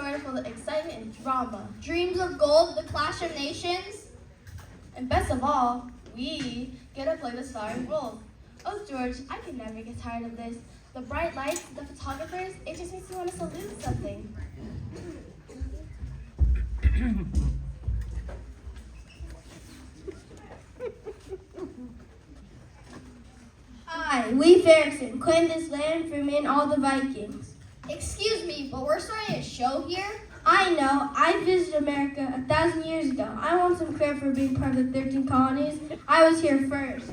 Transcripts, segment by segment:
story full of excitement and drama. Dreams of gold, the clash of nations. And best of all, we get to play the starring roles. Oh, George, I can never get tired of this. The bright lights, the photographers, it just makes me want to salute something. I, Leif Erikson, claim this land from in all the Vikings. Excuse me, but we're starting a show here? I know. I visited America 1,000 years ago. I want some credit for being part of the 13 colonies. I was here first.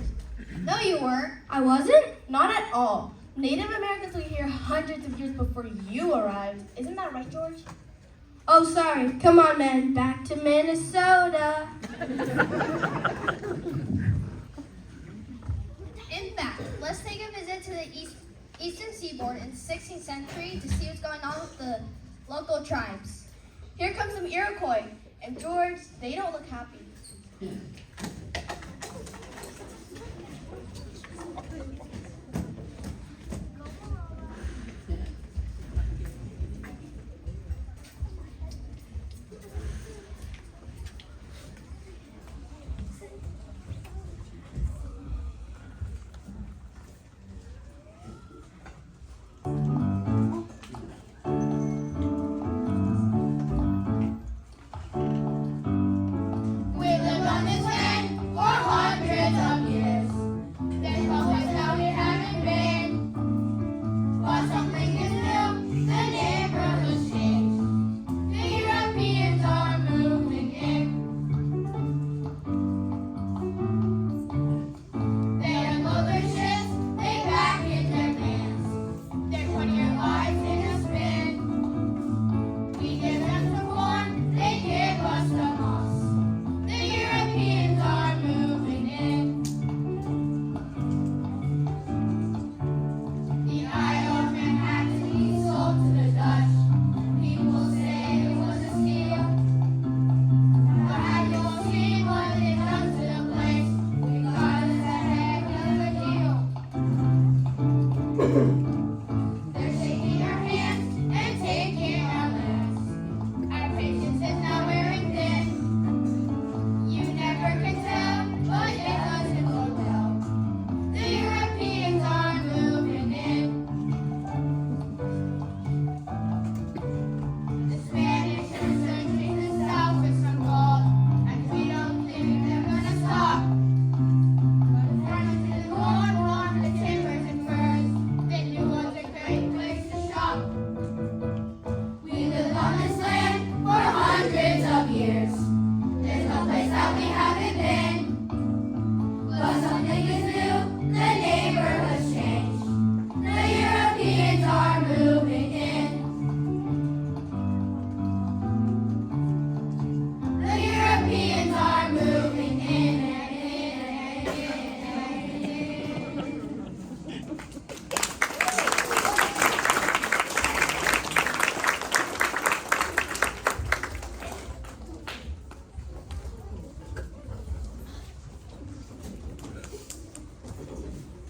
No, you weren't. I wasn't? Not at all. Native Americans were here hundreds of years before you arrived. Isn't that right, George? Oh, sorry. Come on, men. Back to Minnesota. In fact, let's take a visit to the eastern seaboard in the 16th century to see what's going on with the local tribes. Here comes some Iroquois. And George, they don't look happy.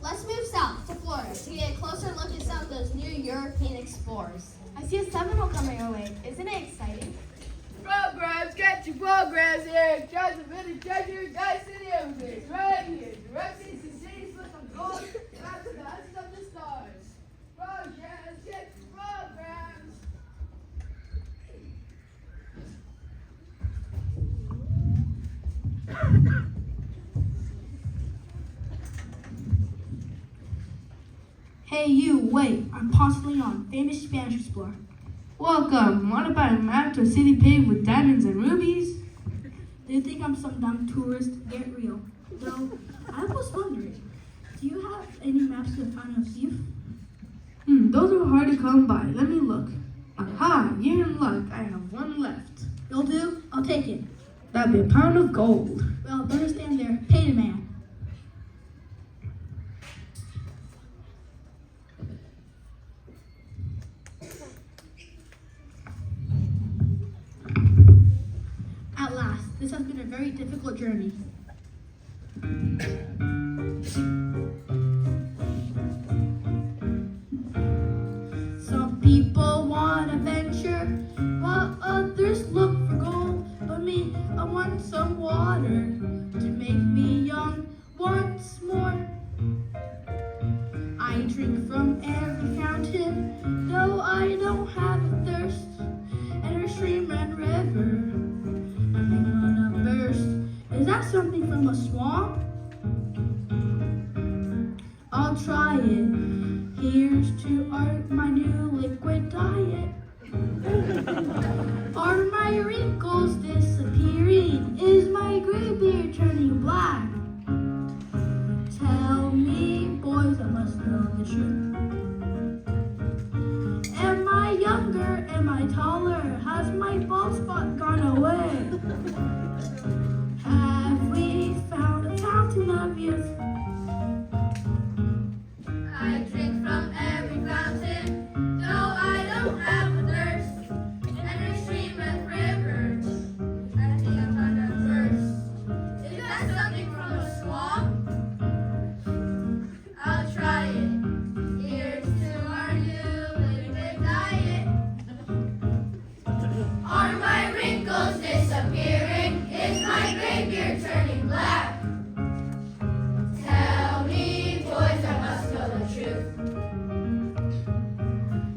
Let's move south to Florida to get a closer look at some of those new European explorers. I see a Seminole coming our way. Isn't it exciting? Programs, get your programs here. Judge of any treasure, guys in the everything. Right here. Directing to cities with some gold. Back to the hustle of the stars. Programs, get your programs. Hey, you, wait. I'm Ponce Leon, famous Spanish explorer. Welcome. Want to buy a map to a city paved with diamonds and rubies? Do you think I'm some dumb tourist? Get real. Though, I was wondering, do you have any maps to the Fountain of Youth? Those are hard to come by. Let me look. Aha, you're in luck. I have one left. You'll do? I'll take it. That'd be a pound of gold. Well, better stand there. Pay the man. At last, this has been a very difficult journey. Some people want adventure, while from a swamp? I'll try it. Here's to my new liquid diet. Are my wrinkles disappearing? Is my gray beard turning black? Tell me, boys, I must know the truth. Am I younger? Am I taller? Has my bald spot gone away? Have we found a fountain of youth? I drink from every fountain, though I don't have a thirst. Every stream and river, I think I'm trying to thirst. Is that something from a swamp? I'll try it. Here's to our new liquid diet. Are my wrinkles disappearing? Is my gray beard turning black? Tell me, boys, I must know the truth.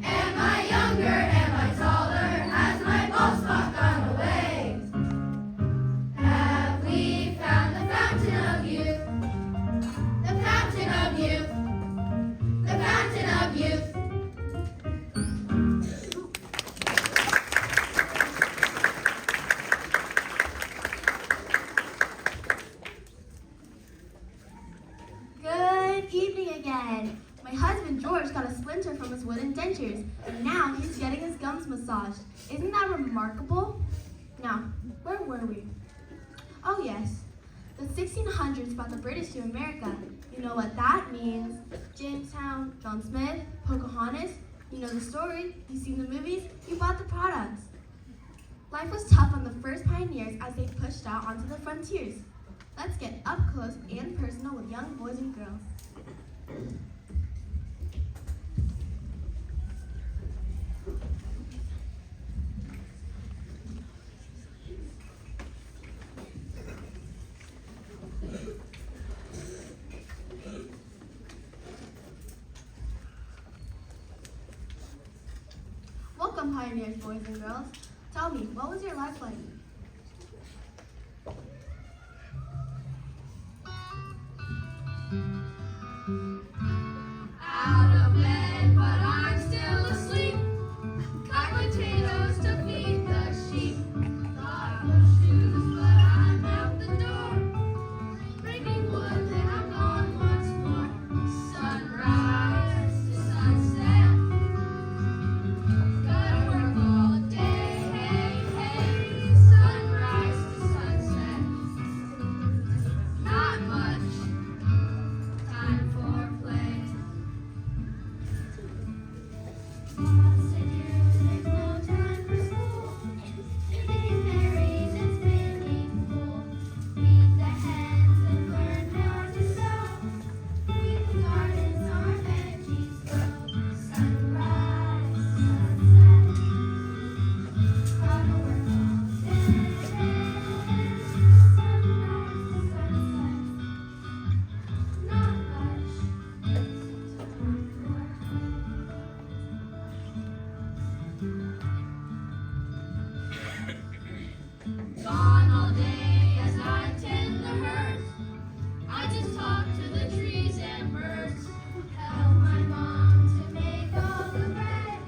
Am I younger? Am I taller? Has my bald spot gone away? Have we found the fountain of youth? The fountain of youth. The fountain of youth. Good evening again. My husband George got a splinter from his wooden dentures, and now he's getting his gums massaged. Isn't that remarkable? Now, where were we? Oh yes, the 1600s brought the British to America. You know what that means. Jamestown, John Smith, Pocahontas. You know the story, you've seen the movies, you bought the products. Life was tough on the first pioneers as they pushed out onto the frontiers. Let's get up close and personal with young boys and girls. Welcome, pioneers, boys and girls. Tell me, what was your life like? Out of bed, but I'm still asleep. Cut potatoes to feed the sheep. Thought of shoes, but I'm out the door. Breaking wood, then I'm gone once more. Sunrise to sunset. Gotta work all day, hey, hey. Sunrise to sunset. Not much time for play. Mom said there's no time for school. Getting married and spinning wool. Feed the hens and learn how to sew. Weed the gardens our veggies grow. Sunrise, sunset. Gotta work all day. Sunrise, sunset. Not much time for gone all day as I tend the herds. I just talk to the trees and birds. Help my mom to make all the bread.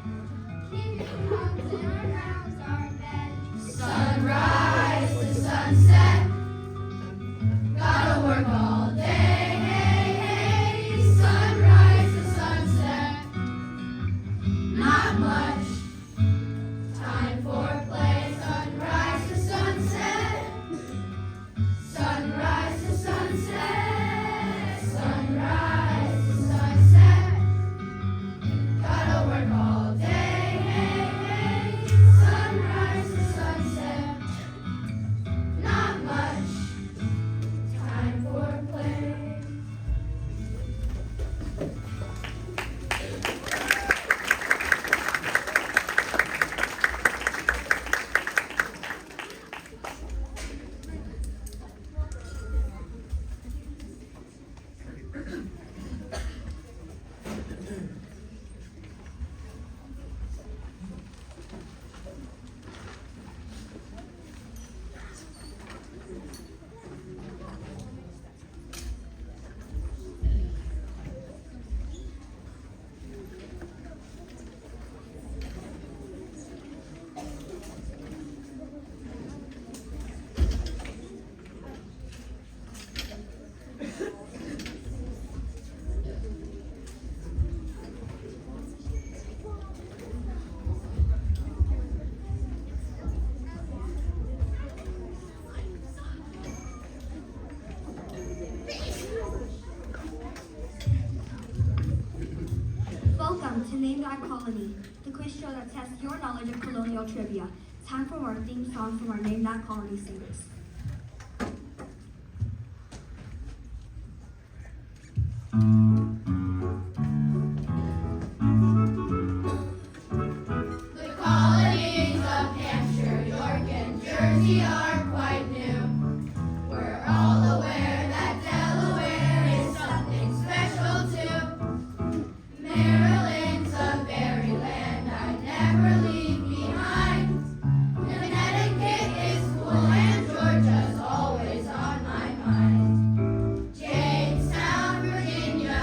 Keeping hogs in our grounds are fed. Sunrise to sunset. Gotta work all day. Hey, hey. Sunrise to sunset. Not much time for play. Sunrise to sunset. Sunrise to sunset. Sunrise to sunset. Gotta work all day. Hey, hey. Sunrise to sunset. Not much time for play. that colony, the quiz show that tests your knowledge of colonial trivia. Time for our theme song from our Name That Colony singers. The colonies of Hampshire, York, and Jersey are quite new. We're all aware that Delaware is something special too. Maryland's a very land I never leave behind. Connecticut is cool and Georgia's always on my mind. Jamestown, Virginia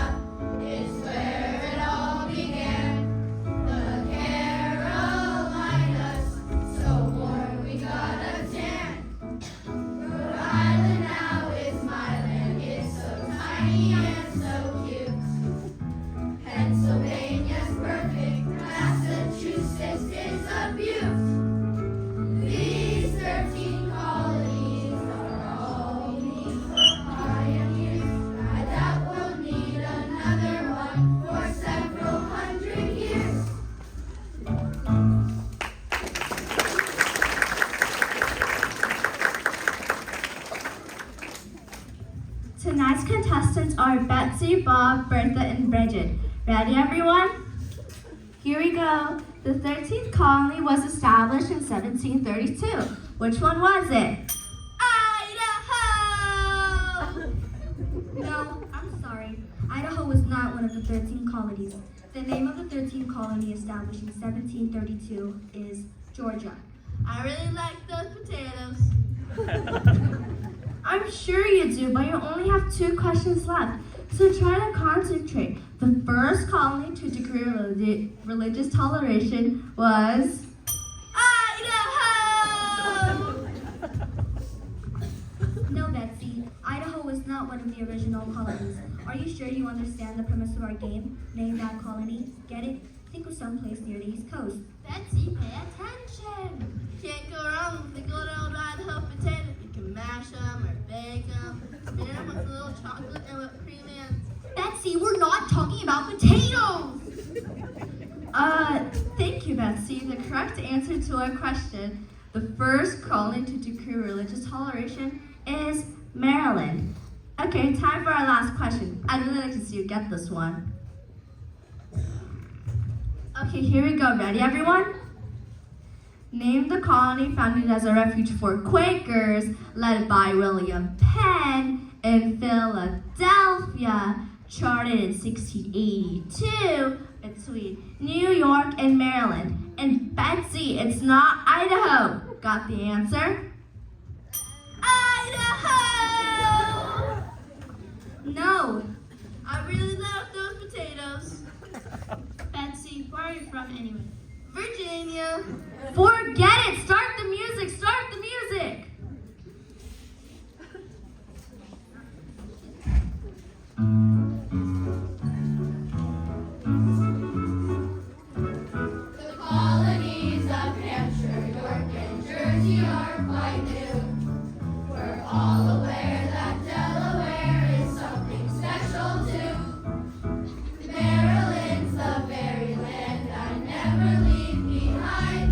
is where it all began. The Carolinas, so warm we got a tan. Rhode Island now is my land, it's so tiny and so cute. Pennsylvania's perfect, Massachusetts is a beaut. These 13 colonies are all unique pioneers. I doubt we'll need another one for several hundred years. Tonight's contestants are Betsy, Bob, Bertha, and Bridget. Ready, everyone? Here we go. The 13th colony was established in 1732. Which one was it? Idaho! No, I'm sorry. Idaho was not one of the 13 colonies. The name of the 13th colony established in 1732 is Georgia. I really like those potatoes. I'm sure you do, but you only have 2 questions left. So try to concentrate. The first colony to decree religious toleration was Idaho! No, Betsy. Idaho was not one of the original colonies. Are you sure you understand the premise of our game? Name that colony. Get it? Think of someplace near the East Coast. Betsy, pay attention. Can't go wrong with the good old Idaho potato. You can mash them or bake them, spin them with a little chocolate and whipped cream and... Betsy, we're not talking about potatoes! Thank you, Betsy. The correct answer to our question, the first colony to decree religious toleration, is Maryland. Okay, time for our last question. I'd really like to see you get this one. Okay, here we go. Ready, everyone? Name the colony founded as a refuge for Quakers, led by William Penn in Philadelphia, charted in 1682 between New York and Maryland. And Betsy, it's not Idaho. Got the answer? Idaho! No. I really love those potatoes. Betsy, where are you from anyway? Virginia. Forget it. Start the music. Start the music. The colonies of Hampshire, York, and Jersey are quite new. We're all aware that Delaware is something special too. Maryland's the very land I never leave behind.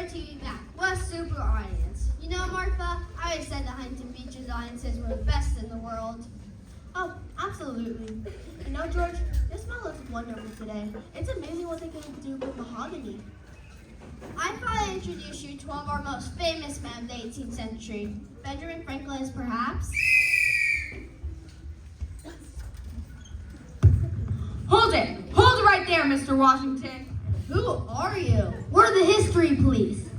great to be back. What a super audience. You know, Martha, I always said the Huntington Beach's audiences were the best in the world. Oh, absolutely. You know, George, your smell looks wonderful today. It's amazing what they can do with mahogany. I thought I'd introduce you to one of our most famous men of the 18th century. Benjamin Franklin is perhaps? Hold it! Hold it right there, Mr. Washington! Who are you? We're the history police.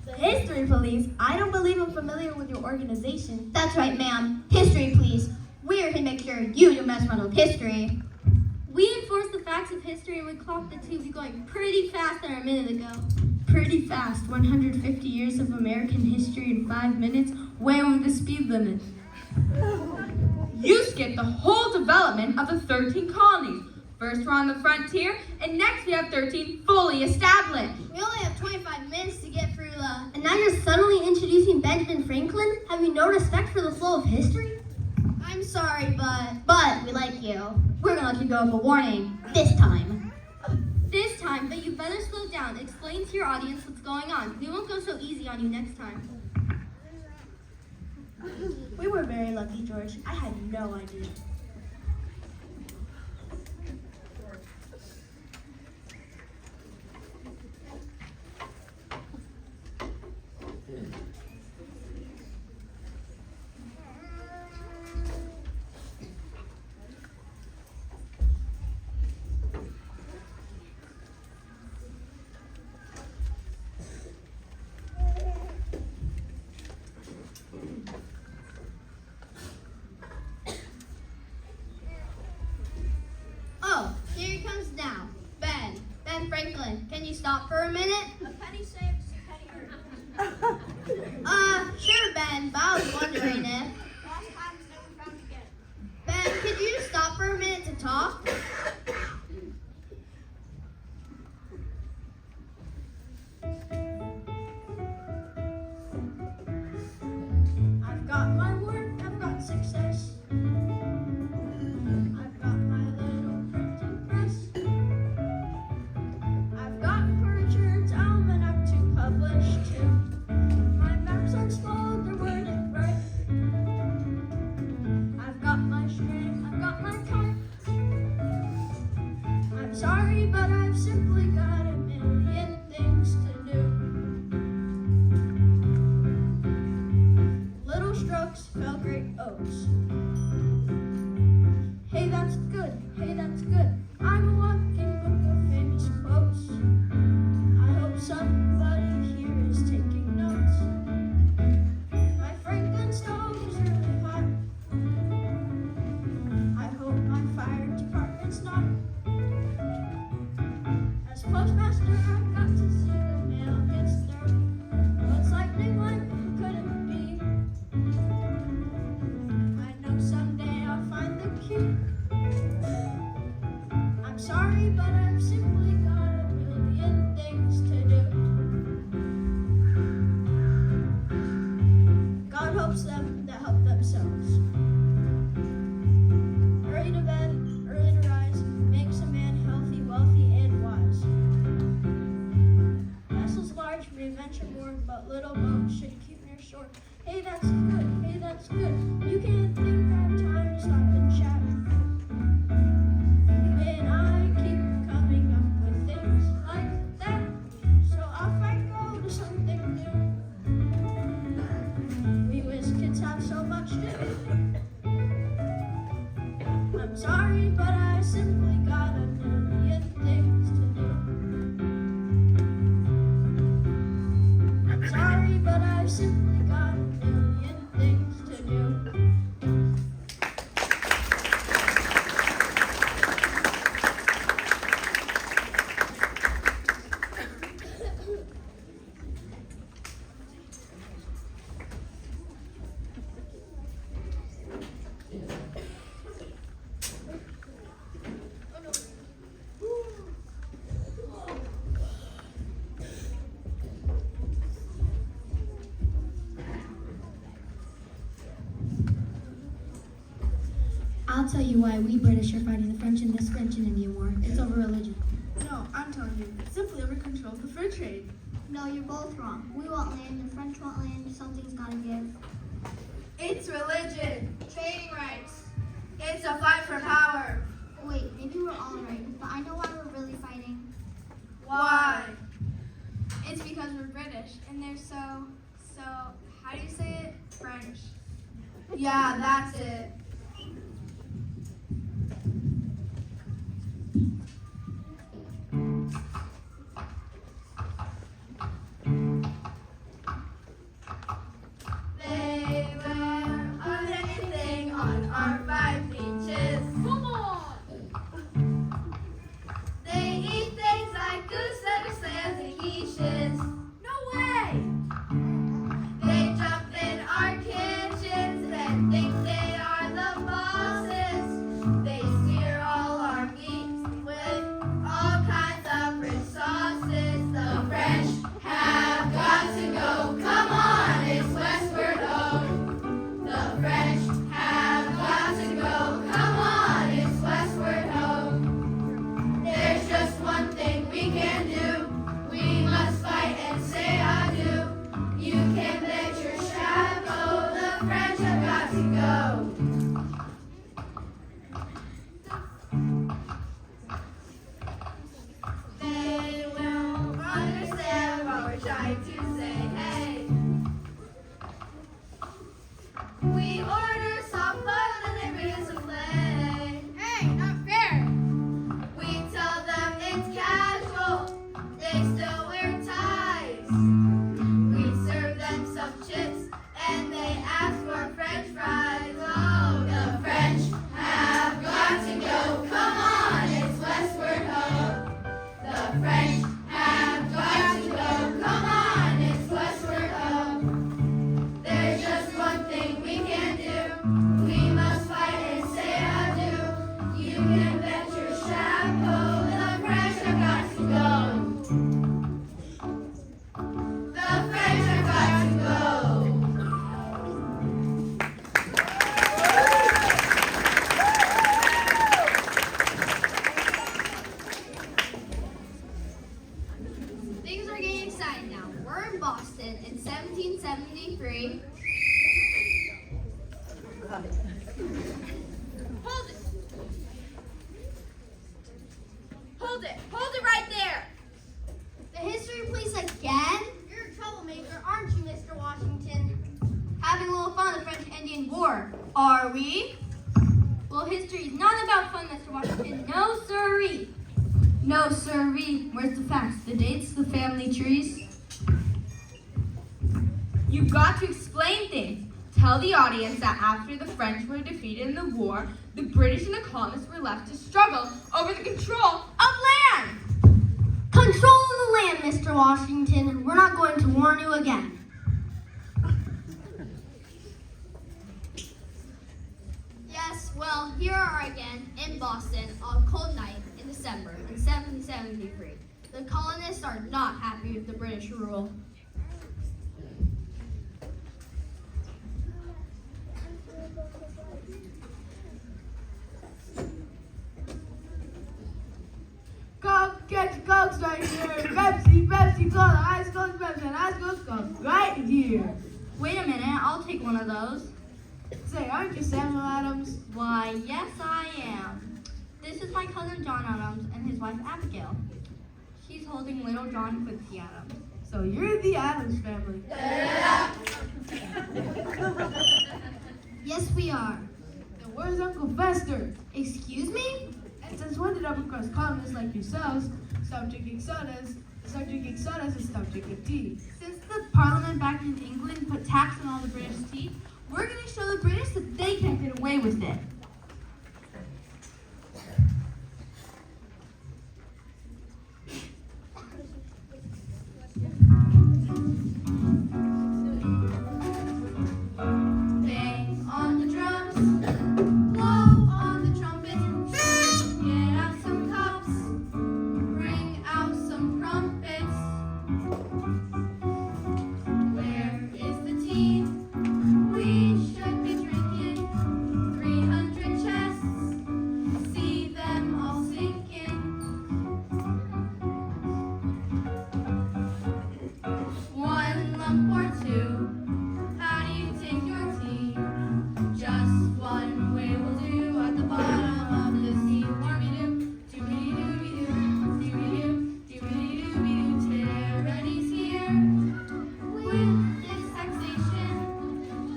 The history police? I don't believe I'm familiar with your organization. That's right, ma'am. History police. We're here to make sure you don't mess around with history. We enforce the facts of history and we clocked the tube going pretty fast there a minute ago. Pretty fast. 150 years of American history in 5 minutes, way over the speed limit. You skipped the whole development of the 13 colonies. First we're on the frontier, and next we have 13 fully established. We only have 25 minutes to get through the... And now you're suddenly introducing Benjamin Franklin? Have you no respect for the flow of history? I'm sorry, but... But we like you. We're gonna let you go with a warning. This time. This time, but you better slow down. Explain to your audience what's going on. We won't go so easy on you next time. We were very lucky, George. I had no idea. Oh, here he comes now. Ben Franklin, can you stop for a minute? A penny saved is a penny earned. Sure, Ben, but I was wondering if... Lost time is never found again. Ben, could you just stop for a minute to talk? I've got my work, I've got success. I've got my little printing press. I've got Pritchard's Almanac to publish too. My maps unspelled, they're worded right. I've got my string, I've got my kite. I'm sorry, but I've simply got a million things to do. Little strokes fell great oaks. Hey, that's good. Hey, that's good. I'm a walking book of famous quotes. I hope somebody here is taking notes. My Franklin stove is really hot. I hope my fire department's not. As postmaster, I've got to see the mail gets through. What's lightning like? Who could it be? I know someday I'll find the key. I'm sorry, but I've simply got a million things to do. God hopes them that help themselves. Early to bed, early to rise, makes a man healthy, wealthy, and wise. Vessels large may venture more, but little boats should keep near shore. Hey, that's good. Hey, that's good. You can't think I have time to stop and chat. And I keep coming up with things like that. So off I go to something new. We whiz kids have so much to do. I'm sorry, but I simply got a million things to do. I'm sorry, but I simply got a million things to do. I'll tell you why we British are fighting the French in this French and Indian War. It's over religion. No, I'm I'm telling you, it's simply over control of the fur trade. No, you're both wrong. We want land, the French want land, something's gotta give. It's religion, trading rights. It's a fight for power. Wait, maybe we're all right, but I know why we're really fighting. Why? It's because we're British and they're so, how do you say it? French. Yeah, that's it. They wear anything on our 5 beaches. Come on! They eat things like goose and clams and quiches. No way! They jump in our kitchens and think they are the bosses. They sear all our meats with all kinds of rich sauces. The French have got to go. Come on, it's westward home. The French have got to go. Come on, it's westward home. There's just one thing we can do. We must fight and say adieu. You can bet your shadow the French have got to go. They will understand what we're trying to say. Hey, we order soft love and they bring us a play. Hey, not fair. We tell them it's casual. They still wear ties. We serve them some chips and they ask for French fries. Oh, the French have got to go. Come on, it's westward ho. The French have got to go. Come on, it's westward ho. There's just one thing we can do. We must fight and say adieu. You can bet your chapeau the French have got to go. The French have got to go. Things are getting exciting now. We're in Boston in 1773. Hold it right there. The history police again? You're a troublemaker, aren't you, Mr. Washington? Having a little fun in the French-Indian War. Are we? Well, history is not about fun, Mr. Washington. No, sirree. No, sirree. Where's the facts? The dates, the family trees? You've got to explain things. Tell the audience that after the French were defeated in the war, the British and the colonists were left to struggle over the control of land. Control of the land, Mr. Washington. We're not going to warn you again. Yes, well, here are again in Boston on a cold night in December in 1773. The colonists are not happy with the British rule. Coke, get your Cokes right here. Pepsi, Pepsi, Cola, Ice Coke, Pepsi, and Ice Coke Coke right here. Wait a minute, I'll take one of those. Say, aren't you Samuel Adams? Why, yes, I am. This is my cousin John Adams and his wife Abigail. She's holding little John Quincy Adams. So you're the Adams family. Yes, we are. Then where's Uncle Fester? Excuse me? And since when did upper-crust colonists like yourselves stop drinking sodas and stop drinking tea? Since the Parliament back in England put tax on all the British tea, we're going to show the British that they can't get away with it. Bang on the drums, blow on the trumpets, get out some cups, bring out some crumpets. Where is the tea? We should be drinking 300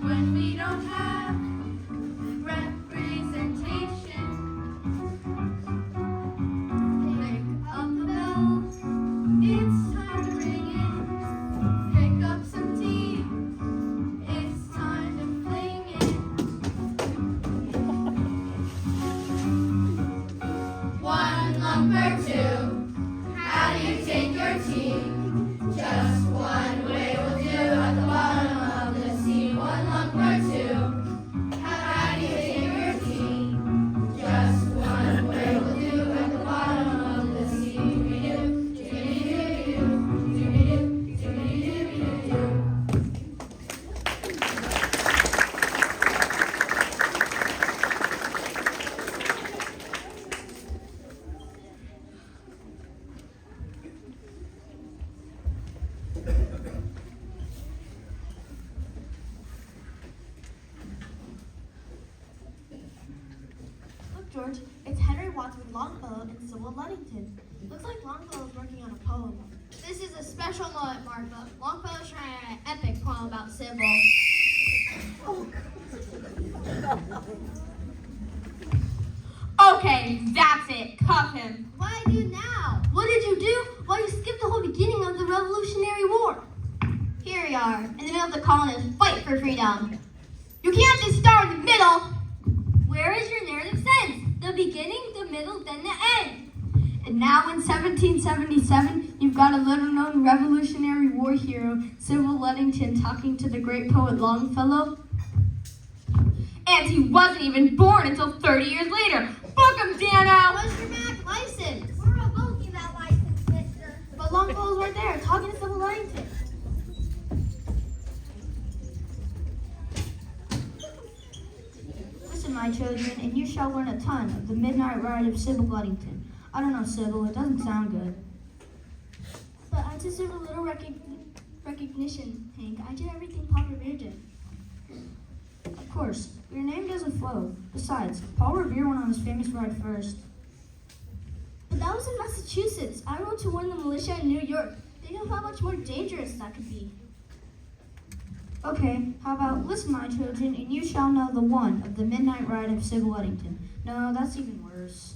when we don't have representation. Pick up the bell, it's time to ring it. Pick up some tea, it's time to fling it. One lump or two, how do you take your tea? Just one way will do at the bottom of the sea. One lump or two, how do you take your tea? Just one way will do at the bottom of the sea. Doobie-doo, doobie-doo, doobie-doo, doobie-doo, doobie-doo. Look, George, it's Henry Wadsworth Longfellow and Sybil Ludington. Looks like Longfellow's working on a poem. This is a special moment, Martha. Longfellow's trying to write an epic poem about Sybil. Okay, that's it. Cuff him. What do you now? What did you do? Well, you skipped the whole beginning of the Revolutionary War. Here we are, in the middle of the colonies' fight for freedom. You can't just start in the middle. Where is your narrative sense? The beginning, the middle, then the end. And now in 1777, you've got a little-known Revolutionary War hero, Sybil Ludington, talking to the great poet Longfellow. And he wasn't even born until 30 years later. Book him, Dano! What's your Mac license? We're revoking that license, mister. But Longfellow's right there, talking to Sybil Ludington. Listen, my children, and you shall learn a ton of the midnight ride of Sybil Ludington. I don't know, Sybil, it doesn't sound good. But I deserve a little recognition, Hank. I did everything Paul Revere did. Of course, your name doesn't flow. Besides, Paul Revere went on his famous ride first. But that was in Massachusetts. I rode to warn the militia in New York. They know how much more dangerous that could be. Okay, how about, listen, my children, and you shall know the one of the midnight ride of Sybil Ludington. No, that's even worse.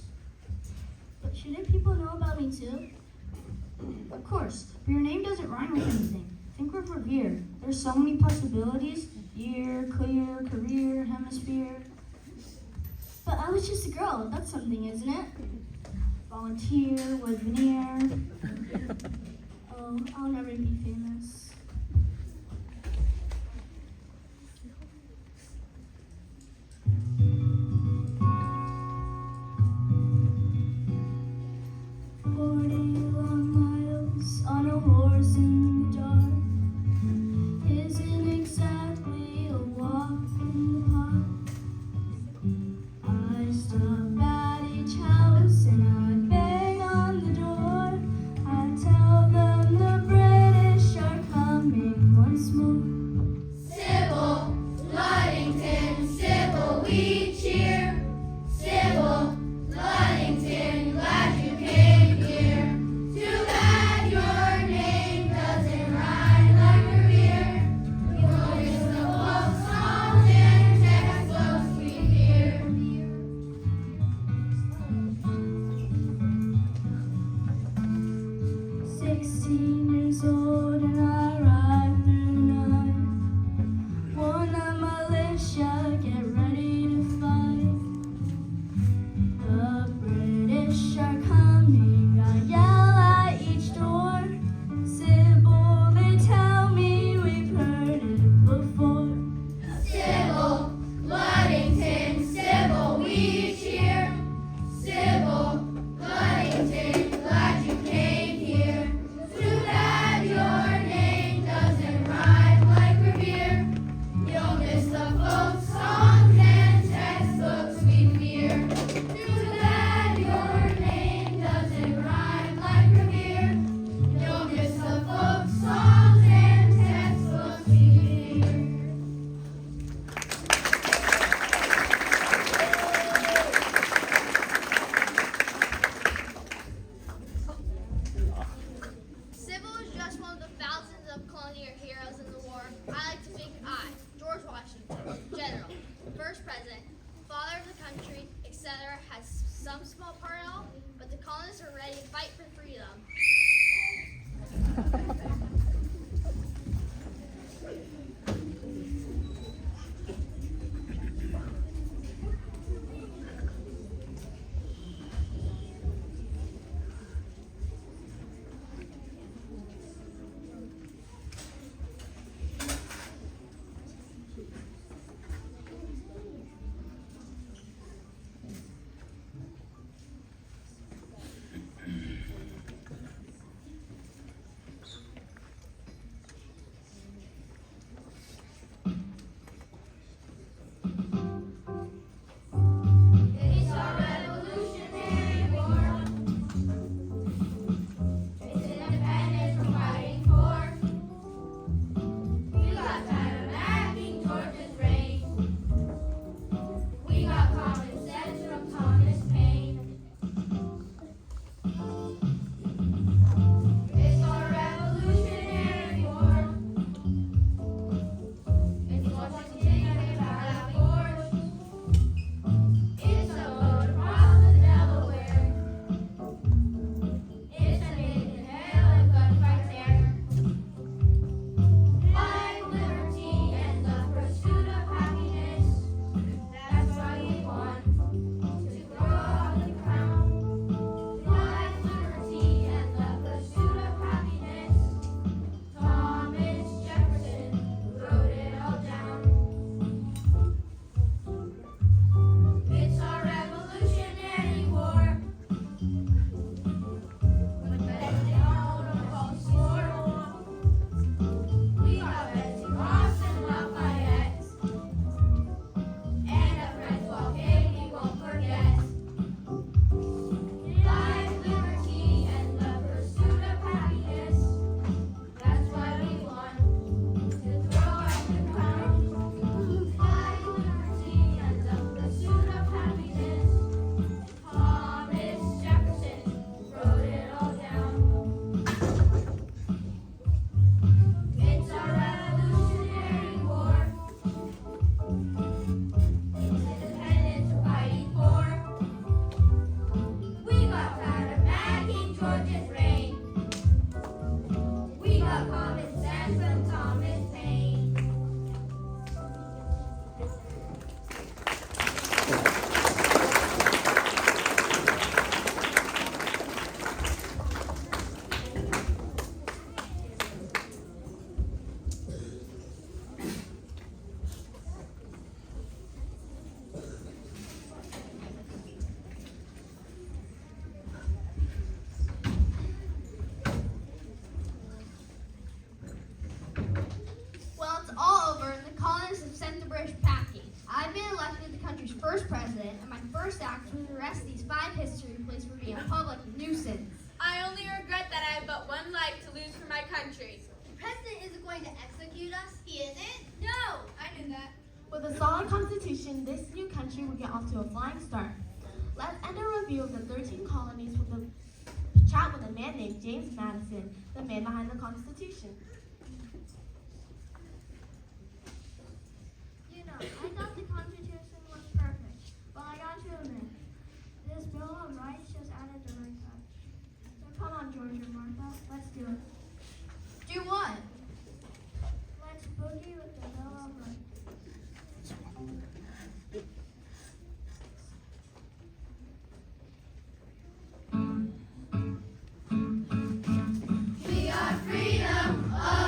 But shouldn't people know about me too? Of course, but your name doesn't rhyme with anything. Think of Revere. There's so many possibilities. Year, clear, career, hemisphere. But I was just a girl. That's something, isn't it? Volunteer, wood veneer. Oh, I'll never be famous. On a horse in the dark isn't exactly a walk in the park. I stop at each house and I bang on the door. I tell them the British are coming once more. Sybil Ludington, Sybil, we cheer. Sybil Ludington, glad you came here. Too bad your name doesn't rhyme like Revere. You'll miss the folk songs and textbooks we fear. 16 years old and I ride through the night. Warn the militia, get ready to fight. The British are coming, I yell at each door. Sybil, they tell me we've heard it before. Sybil Ludington, Sybil, we cheer. Sybil Ludington, glad you came here. Too bad your name doesn't rhyme like Revere. You'll miss the folk songs and textbooks we fear. Too bad your name doesn't rhyme like Revere. You'll miss the folk songs and textbooks we fear. Sybil is just one of the thousands of colonial heroes in the war. I like to think I, George Washington, settler has some small part in all, but the colonists are ready to fight for freedom. It's our Revolutionary War. It's independence we're fighting for. We got tired of King George's reign. We got common sense from Thomas Paine. It's our Revolutionary War. It's Washington and Valley Forge. It's a boat across the Delaware. It's a maiden hail and gunfight there. Life, liberty, and the pursuit of happiness. That's why we want to grow up the crown. Life, liberty, and the pursuit of happiness. Thomas Jefferson wrote it all down. It's our Revolutionary War. But they don't fall swore. We got Betsy Ross and Lafayette. And a French blockade we won't forget. Life, liberty, and the pursuit of happiness. That's why we want to throw out the crown. Life, liberty, and the pursuit of happiness. Thomas Jefferson wrote it all down. It's our Revolutionary War. It's independence we're fighting for. We got tired of King George's reign. We got common sense from Thomas Paine. Well, it's all over, and the colonists have sent the British packing. I've been elected the country's first president, and my first act was to arrest these 5 history police for being a public nuisance. I only regret that I have but one life to lose for my country. The president isn't going to execute us. He isn't? No! I knew that. With a solid constitution, this new country will get off to a flying start. Let's end a review of the 13 colonies with a chat with a man named James Madison, the man behind the Constitution. You know, I thought the Constitution was perfect, but I got to admit, this Bill of Rights just added the right touch. So come on, George and Martha, let's do it. Do what? Let's boogie with the Bill of Rights. We got freedom of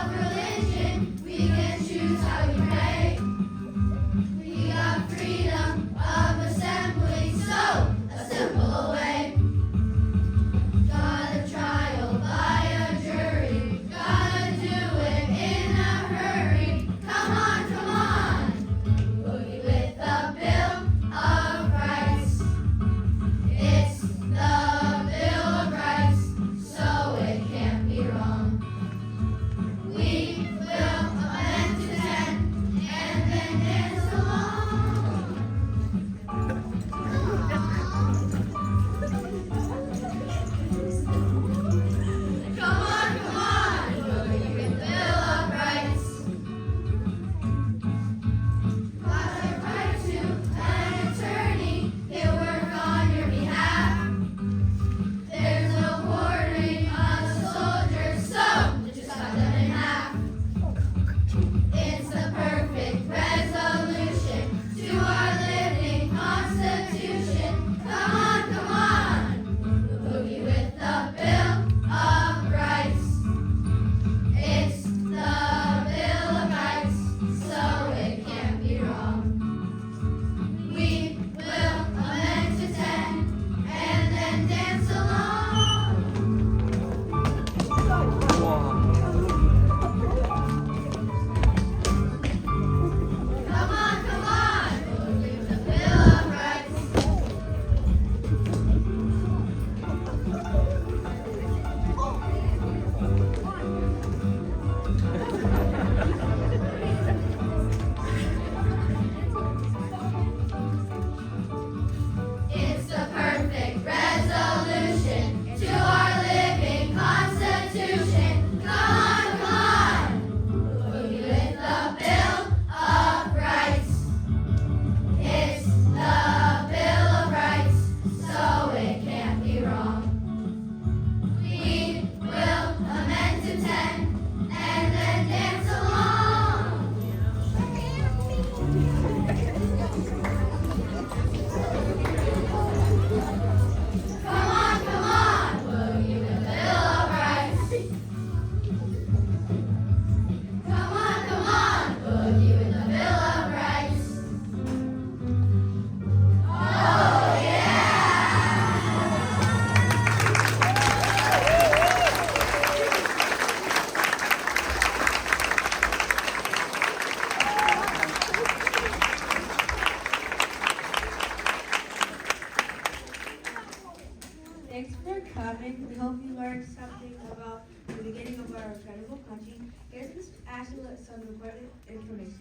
passing out some important information.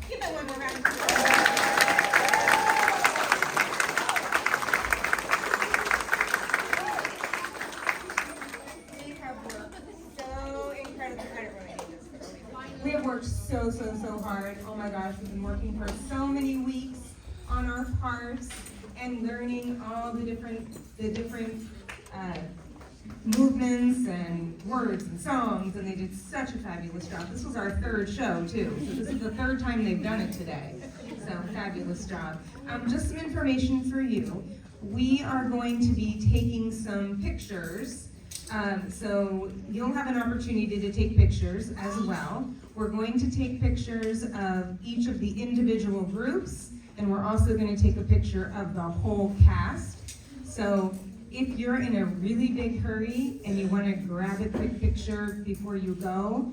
Give that one more round of applause. We have worked so incredibly hard. We have worked so hard. Oh my gosh, we've been working for so many weeks on our parts and learning all the different movements and words and songs, and they did such a fabulous job. This was our third show too, so this is the third time they've done it today. So fabulous job. Just some information for you. We are going to be taking some pictures, so you'll have an opportunity to take pictures as well. We're going to take pictures of each of the individual groups, and we're also going to take a picture of the whole cast. So if you're in a really big hurry and you want to grab a quick picture before you go,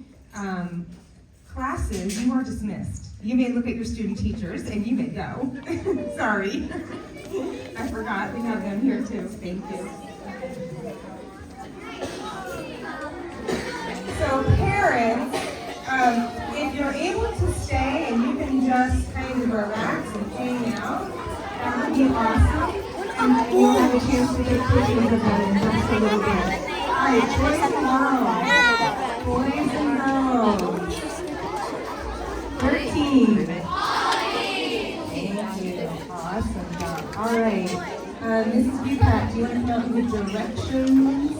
classes, you are dismissed. You may look at your student teachers and you may go. Sorry. I forgot we have them here too. Thank you. So parents, if you're able to stay and you can just kind of relax and hang out, that would be awesome. And you'll have a chance to take pictures of them in just a little bit. All right, boys and girls. Boys and girls. 13. Thank you. Awesome job. All right. Mrs. Bucat, do you want to help me with directions?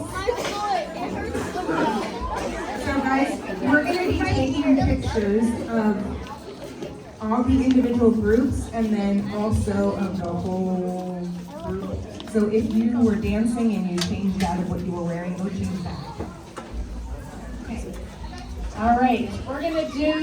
So guys, we're going to be taking pictures of all the individual groups and then also of the whole group. So if you were dancing and you changed out of what you were wearing, go change back. Okay. All right, we're going to do